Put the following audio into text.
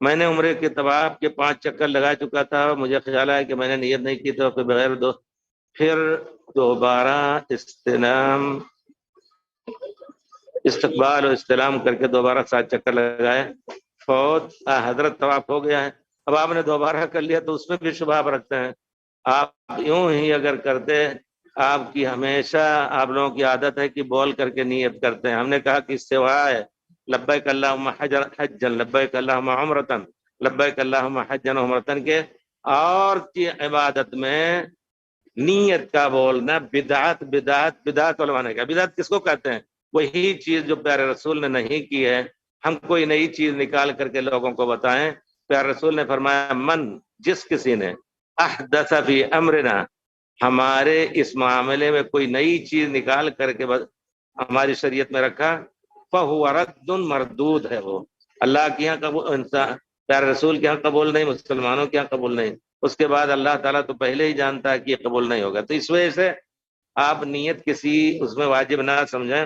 میں نے عمرے کے طواف کے 5 چکر لگا چکا تھا، مجھے خیال ہے کہ میں نے نیت نہیں کی، تو پھر دوبارہ استقبال اور استلام کر کے دوبارہ 7 چکر لگائے، فوت حضرت طواف ہو گیا ہے۔ اب آپ نے دوبارہ کر لیا تو اس میں بھی شبہ آپ رکھتے ہیں۔ آپ یوں ہی اگر کرتے، آپ کی ہمیشہ آپ لوگوں کی عادت ہے کہ بول کر کے نیت کرتے ہیں۔ ہم نے کہا کہ سوائے لبیک اللہم حجا لبیک اللہم عمرتن لبیک اللہم حجا عمرتن کے اور کی عبادت میں نیت کا بولنا بدعت علماء نے کہا۔ بدعت کس کو کہتے ہیں؟ وہی چیز جو پیارے رسول نے نہیں کی ہے، ہم کوئی نئی چیز نکال کر کے لوگوں کو بتائیں۔ پیارے رسول نے فرمایا جس کسی نے احدث فی امرنا، ہمارے اس معاملے میں کوئی نئی چیز نکال کر کے ہماری شریعت میں رکھا، فہو رد مردود ہے، وہ اللہ کے یہاں قبول، پیارے رسول کے یہاں قبول نہیں، مسلمانوں کے یہاں قبول نہیں۔ اس کے بعد اللہ تعالیٰ تو پہلے ہی جانتا ہے کہ یہ قبول نہیں ہوگا۔ تو اس وجہ سے آپ نیت کسی اس میں واجب نہ سمجھیں۔